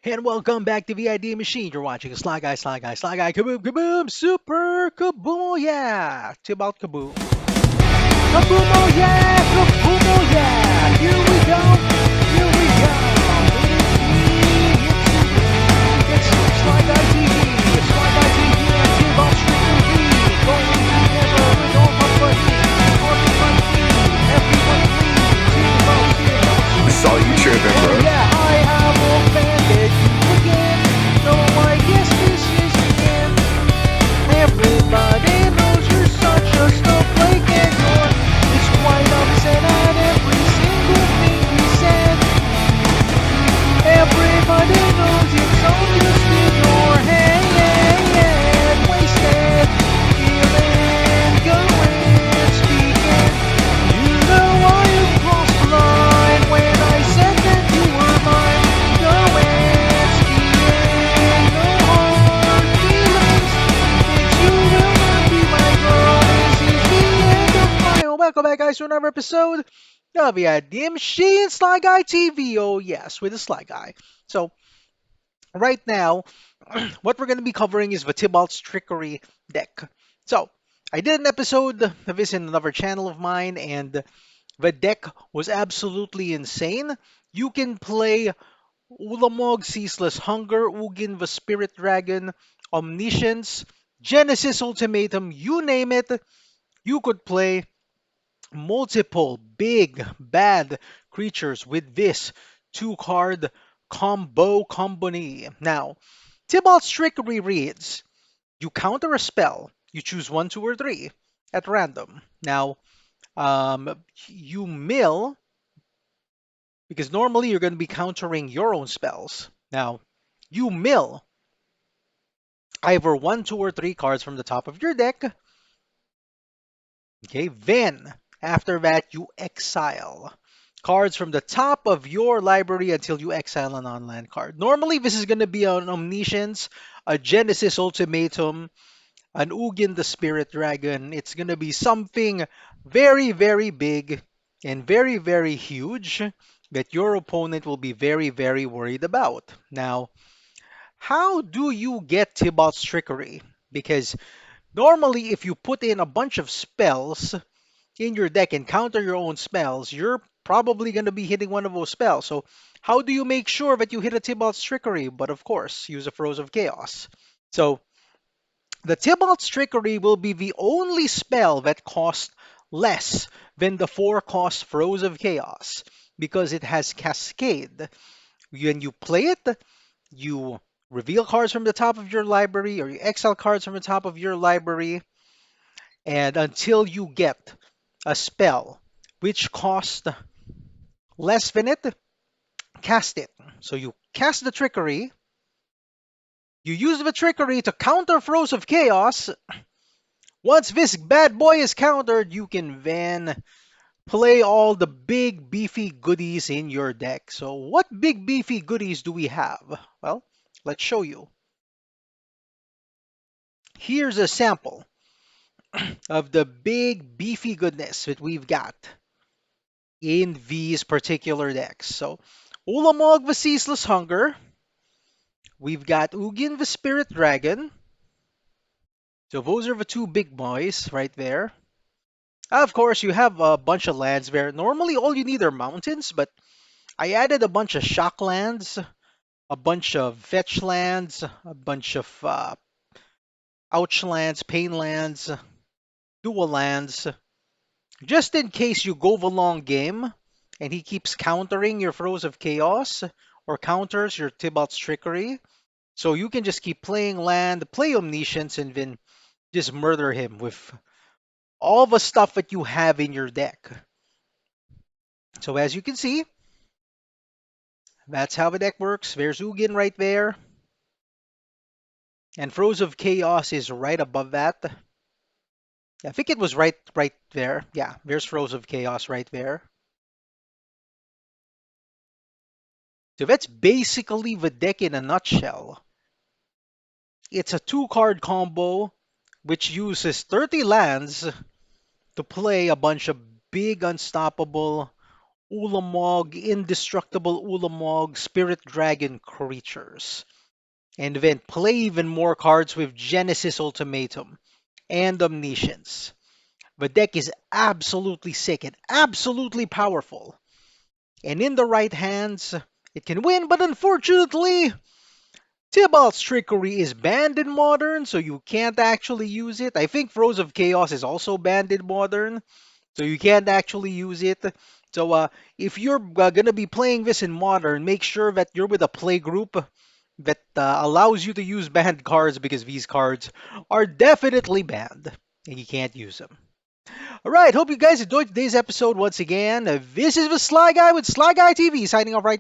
And welcome back to VID Machine. You're watching Sly Guy, Kaboom, Kaboom, Super Kaboom, oh yeah! Tibalt Kaboom. Kaboom, oh yeah! Kaboom, oh yeah! Here we go! Here we go! It's me, it's Sly Guy TV. Sly Guy TV and Tibalts Trickery. Going together with all company. Everyone please, everyone please. I saw you tripping, Oh bro. yeah, I have offended you again. No, I guess this is the end. Everybody knows you're such a snowflake and it's quite upset at every single thing we said. Everybody knows it's all just in your head. Wasted, feeling, going, speaking. You know I have crossed the line when I said that you were mine. Going, skiing, no hard feelings. It's you will not be my girl. This is the end of my. Welcome back, guys, to another episode of the Idea Machine Sly Guy TV. Oh yes, with the Sly Guy. So right now, what we're going to be covering is the Tibalts Trickery deck. So I did an episode of this in another channel of mine, and the deck was absolutely insane. You can play Ulamog, Ceaseless Hunger, Ugin, the Spirit Dragon, Omniscience, Genesis Ultimatum, you name it, you could play multiple big bad creatures with this two-card combo company. Now, Tibalt's Trickery reads, you counter a spell, you choose one, two, or three at random. Now, you mill, because normally you're going to be countering your own spells. Now, you mill either one, two, or three cards from the top of your deck. Okay, then after that, you exile cards from the top of your library until you exile an on-land card. Normally, this is going to be an Omniscience, a Genesis Ultimatum, an Ugin the Spirit Dragon. It's going to be something very, very big and very, very huge that your opponent will be very, very worried about. Now, how do you get Tibalt's Trickery? Because normally, if you put in a bunch of spells in your deck and counter your own spells, you're probably going to be hitting one of those spells. So, how do you make sure that you hit a Tibalt's Trickery? But of course, use a Throes of Chaos. So, the Tibalt's Trickery will be the only spell that costs less than the 4-cost Throes of Chaos because it has Cascade. When you play it, you reveal cards from the top of your library or you exile cards from the top of your library, and until you get a spell which costs less than it, cast it. So you cast the Trickery, you use the Trickery to counter Throes of Chaos. Once this bad boy is countered, you can then play all the big beefy goodies in your deck. So what big beefy goodies do we have? Well, let's show you. Here's a sample of the big beefy goodness that we've got in these particular decks. So Ulamog the Ceaseless Hunger. We've got Ugin the Spirit Dragon. So those are the two big boys right there. Of course, you have a bunch of lands there. Normally, all you need are mountains, but I added a bunch of shock lands, a bunch of fetch lands, a bunch of ouch lands, pain lands, dual lands, just in case you go the long game and he keeps countering your Throes of Chaos or counters your Tibalt's Trickery. So you can just keep playing land, play Omniscience, and then just murder him with all the stuff that you have in your deck. So as you can see, that's how the deck works. There's Ugin right there. And Throes of Chaos is right above that. I think it was right there. Yeah, there's Throes of Chaos right there. So that's basically the deck in a nutshell. It's a 2-card combo which uses 30 lands to play a bunch of big unstoppable Ulamog, Indestructible Ulamog, Spirit Dragon creatures. And then play even more cards with Genesis Ultimatum and Omniscience. The deck is absolutely sick and absolutely powerful. And in the right hands, it can win, but unfortunately, Tibalts Trickery is banned in Modern, so you can't actually use it. I think Throes of Chaos is also banned in Modern, so you can't actually use it. So if you're gonna be playing this in Modern, make sure that you're with a play group that allows you to use banned cards because these cards are definitely banned and you can't use them. All right, hope you guys enjoyed today's episode once again. This is the Sly Guy with Sly Guy TV signing off right.